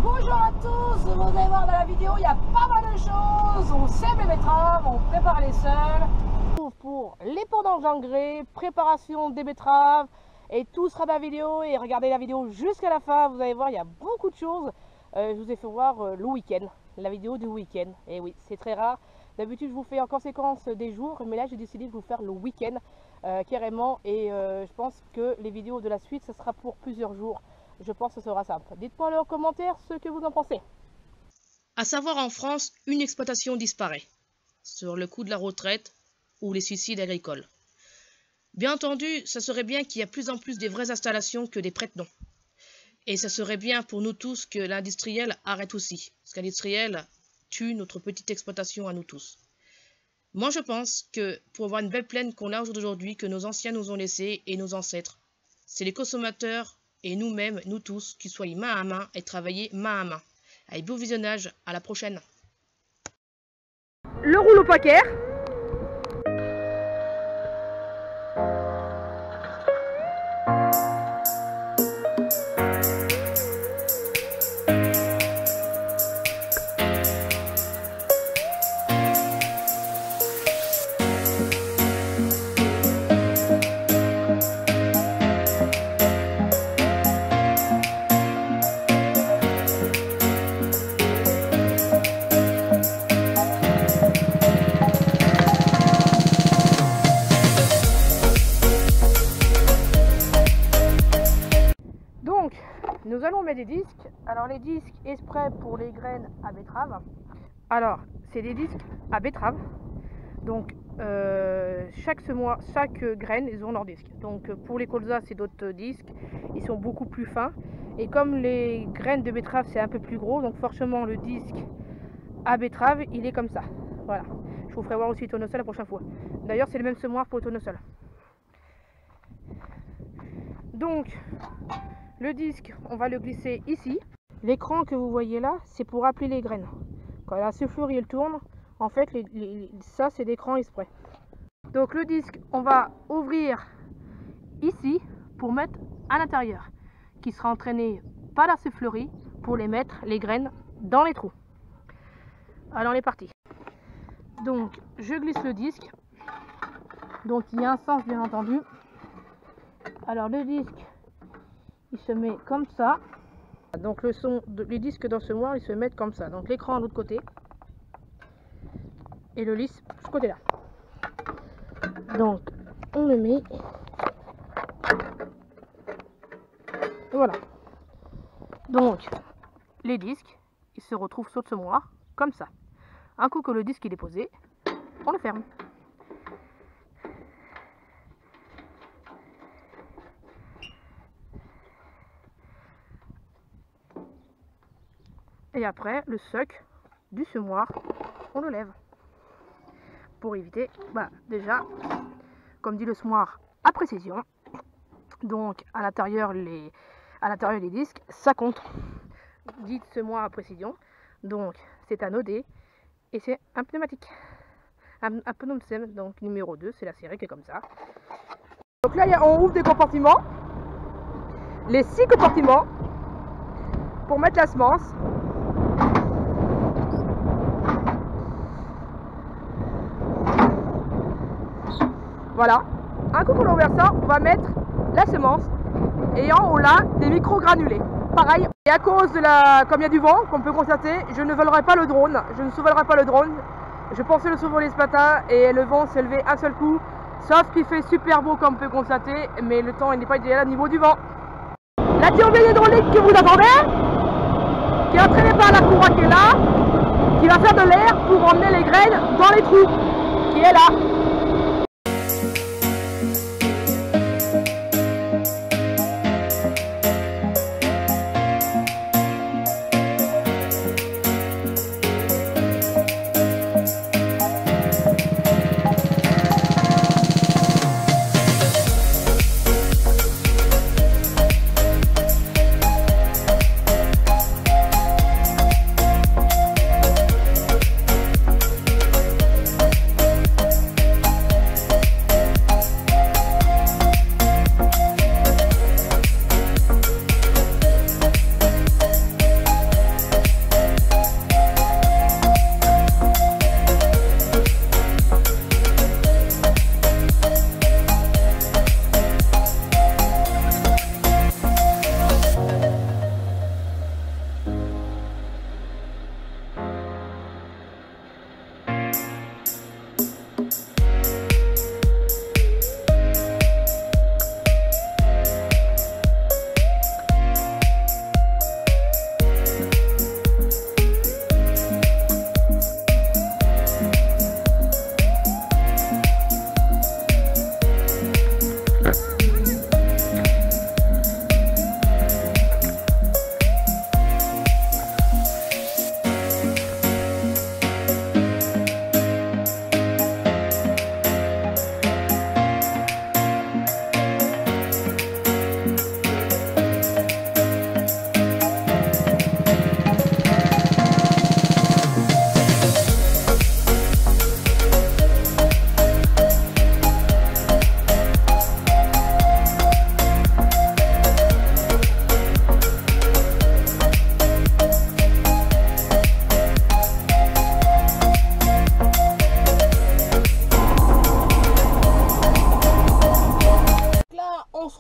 Bonjour à tous, vous allez voir dans la vidéo, il y a pas mal de choses. On sème les betteraves, on prépare les sols. Pour l'épandage d'engrais, préparation des betteraves, et tout sera dans la vidéo. Et regardez la vidéo jusqu'à la fin, vous allez voir, il y a beaucoup de choses. Je vous ai fait voir le week-end, la vidéo du week-end. Et oui, c'est très rare. D'habitude, je vous fais en conséquence des jours, mais là, j'ai décidé de vous faire le week-end carrément. Et je pense que les vidéos de la suite, ce sera pour plusieurs jours. Je pense que ce sera simple. Dites-moi en commentaire ce que vous en pensez. À savoir, en France, une exploitation disparaît sur le coup de la retraite ou les suicides agricoles. Bien entendu, ça serait bien qu'il y ait plus en plus des vraies installations que des prête-noms. Et ça serait bien pour nous tous que l'industriel arrête aussi, parce que l'industriel tue notre petite exploitation à nous tous. Moi, je pense que pour avoir une belle plaine qu'on a aujourd'hui, que nos anciens nous ont laissée et nos ancêtres, c'est les consommateurs et nous-mêmes, nous tous, qui soyons main à main et travailler main à main. Allez, beau visionnage, à la prochaine. Le rouleau paquet. Nous allons mettre des disques. Alors les disques exprès pour les graines à betterave. Alors c'est des disques à betterave. Donc chaque graine ils ont leur disque. Donc pour les colzas c'est d'autres disques. Ils sont beaucoup plus fins. Et comme les graines de betterave c'est un peu plus gros, donc forcément le disque à betterave il est comme ça. Voilà. Je vous ferai voir aussi le tournesol la prochaine fois. D'ailleurs c'est le même semoir pour le tournesol. Donc le disque, on va le glisser ici. L'écran que vous voyez là, c'est pour appeler les graines. Quand la soufflerie elle tourne, en fait, ça c'est l'écran exprès. Donc le disque, on va ouvrir ici pour mettre à l'intérieur, qui sera entraîné par la soufflerie pour les mettre, les graines, dans les trous. Alors on est parti. Donc je glisse le disque. Donc il y a un sens bien entendu. Alors le disque, il se met comme ça. Donc les disques dans ce moire ils se mettent comme ça. Donc l'écran de l'autre côté et le lisse de ce côté là. Donc on le met. Voilà. Donc les disques ils se retrouvent sur ce moire comme ça. Un coup que le disque il est posé, on le ferme. Et après, le soc du semoir, on le lève. Pour éviter, déjà, comme dit le semoir, à précision. Donc, à l'intérieur des disques, ça compte. Dit semoir à précision. Donc, c'est un OD et c'est un pneumatique. Un pneumsem, donc numéro 2, c'est la série qui est comme ça. Donc là, on ouvre des compartiments. Les 6 compartiments pour mettre la semence. Voilà, un coup qu'on a ouvert ça, on va mettre la semence et en haut là des micro-granulés. Pareil, et à cause de comme il y a du vent, comme on peut constater, je ne volerai pas le drone. Je ne survolerai pas le drone. Je pensais le survoler ce matin et le vent s'est levé un seul coup. Sauf qu'il fait super beau comme on peut constater, mais le temps il n'est pas idéal au niveau du vent. La turbine hydraulique que vous entendez, qui est entraînée par la courroie qui est là, qui va faire de l'air pour emmener les graines dans les trous, qui est là.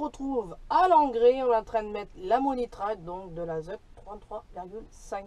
retrouve à l'engrais. On est en train de mettre l'ammonitrate, donc de l'azote 33,5.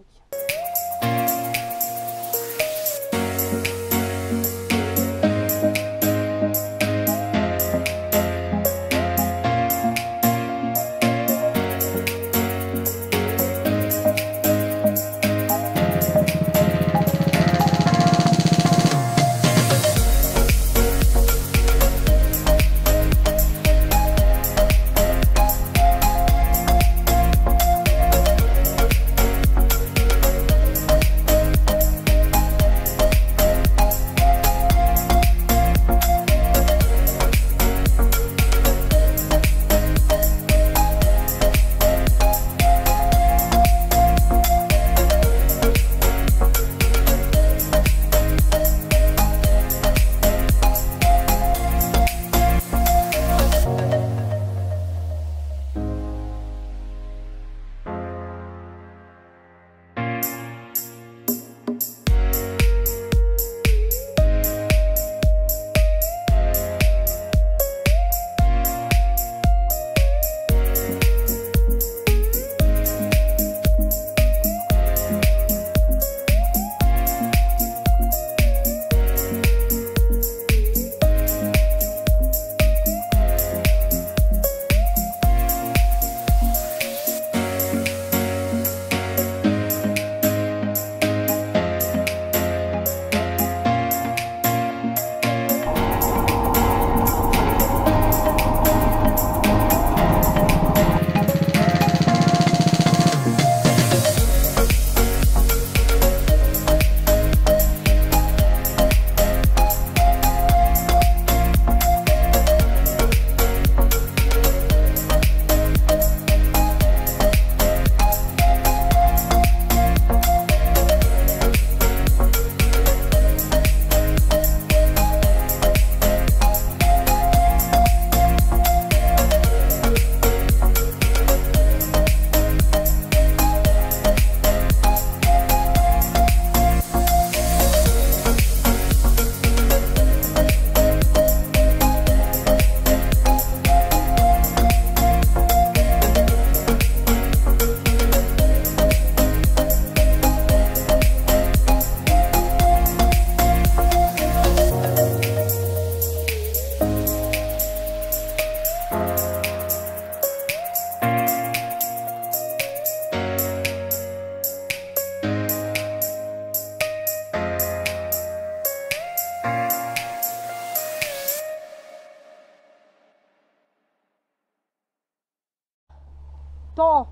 Temps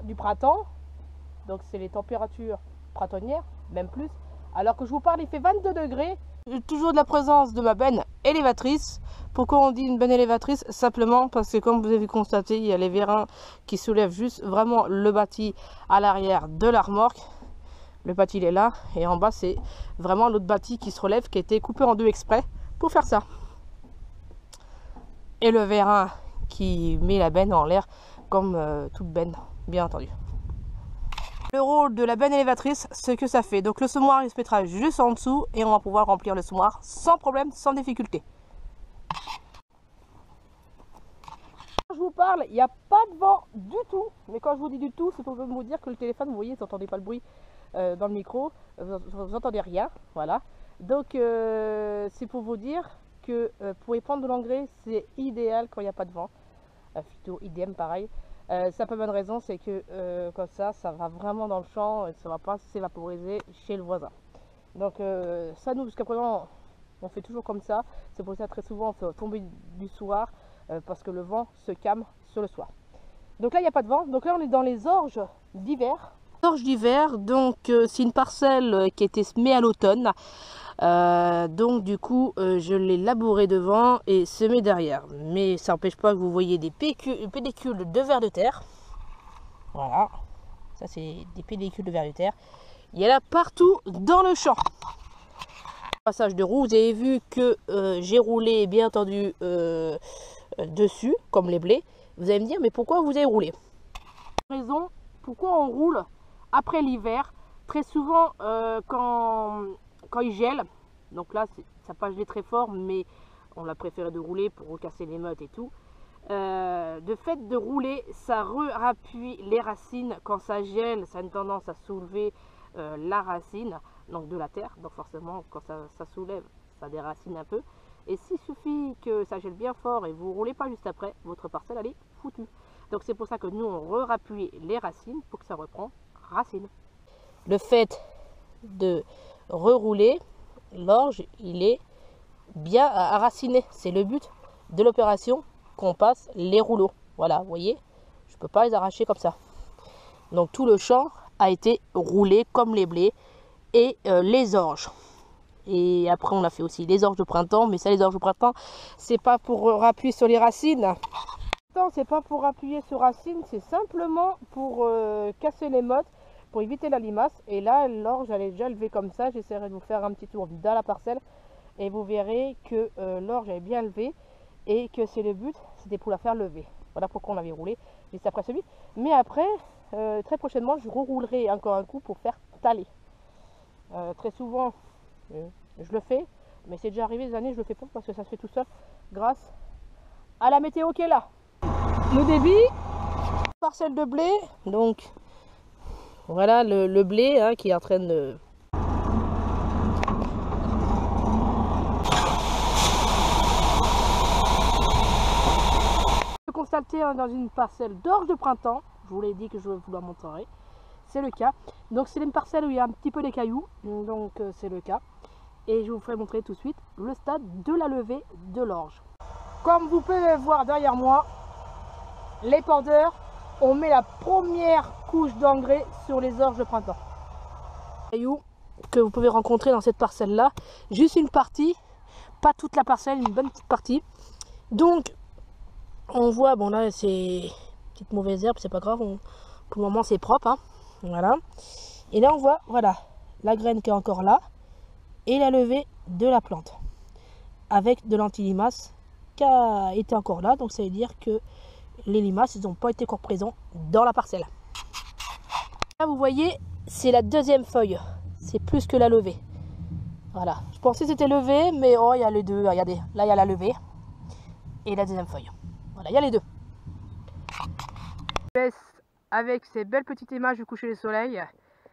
du printemps, donc c'est les températures printanières, même plus. Alors que je vous parle, il fait 22 degrés. Toujours de la présence de ma benne élévatrice. Pourquoi on dit une benne élévatrice? Simplement parce que, comme vous avez constaté, il y a les vérins qui soulèvent juste vraiment le bâti à l'arrière de la remorque. Le bâti il est là, et en bas c'est vraiment l'autre bâti qui se relève, qui a été coupé en deux exprès pour faire ça. Et le vérin qui met la benne en l'air comme toute benne, bien entendu. Le rôle de la benne élévatrice, ce que ça fait. Donc le semoir il se mettra juste en dessous et on va pouvoir remplir le semoir sans problème, sans difficulté. Quand je vous parle, il n'y a pas de vent du tout. Mais quand je vous dis du tout, c'est pour vous dire que le téléphone, vous voyez, vous n'entendez pas le bruit dans le micro. Vous n'entendez rien. Voilà. Donc c'est pour vous dire que pour épandre de l'engrais, c'est idéal quand il n'y a pas de vent. Phyto, idem, pareil. Ça peut bonne raison, c'est que comme ça va vraiment dans le champ et ça ne va pas s'évaporiser chez le voisin. Donc ça, nous, jusqu'à présent, on fait toujours comme ça. C'est pour ça très souvent on fait tomber du soir parce que le vent se calme sur le soir. Donc là, il n'y a pas de vent. Donc là, on est dans les orges d'hiver. Orges d'hiver, donc c'est une parcelle qui a été semée à l'automne. Donc du coup je l'ai labouré devant et semé derrière, mais ça n'empêche pas que vous voyez des pédicules de vers de terre. Voilà, ça c'est des pédicules de vers de terre. Il y en a partout dans le champ. Passage de roue, vous avez vu que j'ai roulé bien entendu dessus comme les blés. Vous allez me dire, mais pourquoi vous avez roulé? Raison pourquoi on roule après l'hiver. Très souvent quand il gèle, donc là ça n'a pas gelé très fort, mais on a préféré de rouler pour recasser les mottes et tout. Le fait de rouler, ça rappuie les racines. Quand ça gèle, ça a une tendance à soulever la racine, donc de la terre. Donc forcément, quand ça soulève, ça déracine un peu. Et s'il suffit que ça gèle bien fort et vous ne roulez pas juste après, votre parcelle, elle est foutue. Donc c'est pour ça que nous, on rappuie les racines pour que ça reprend racine. Le fait de rerouler, l'orge, il est bien enraciné. C'est le but de l'opération, qu'on passe les rouleaux. Voilà, vous voyez, je ne peux pas les arracher comme ça. Donc tout le champ a été roulé comme les blés et les orges. Et après on a fait aussi les orges de printemps, mais ça, les orges de printemps, c'est pas pour appuyer sur les racines. Non, c'est pas pour appuyer sur racines, c'est simplement pour casser les mottes, pour éviter la limace. Et là, l'orge, elle est déjà levée comme ça. J'essaierai de vous faire un petit tour dans la parcelle et vous verrez que l'orge est bien levée et que c'est le but, c'était pour la faire lever. Voilà pourquoi on avait roulé juste après celui. Mais après, très prochainement, je reroulerai encore un coup pour faire taler. Très souvent, je le fais, mais c'est déjà arrivé des années, je le fais pas parce que ça se fait tout seul grâce à la météo qui est là. Le débit, parcelle de blé, donc voilà le blé hein, qui est en train de... Constater hein, dans une parcelle d'orge de printemps, je vous l'ai dit que je vous la montrerai, c'est le cas. Donc c'est une parcelle où il y a un petit peu des cailloux, donc c'est le cas. Et je vous ferai montrer tout de suite le stade de la levée de l'orge. Comme vous pouvez voir derrière moi, les pendeurs, on met la première couche d'engrais sur les orges de printemps. Cailloux que vous pouvez rencontrer dans cette parcelle là, juste une partie, pas toute la parcelle, une bonne petite partie. Donc on voit, bon là c'est petite mauvaise herbe, c'est pas grave, pour le moment c'est propre, hein. Voilà. Et là on voit, voilà, la graine qui est encore là et la levée de la plante avec de l'anti-limace qui a été encore là, donc ça veut dire que les limaces ils n'ont pas été encore présents dans la parcelle. Là vous voyez, c'est la deuxième feuille, c'est plus que la levée. Voilà, je pensais que c'était levé, mais oh il y a les deux, regardez, là il y a la levée et la deuxième feuille. Voilà, il y a les deux. Je laisse avec ces belles petites images du coucher du soleil.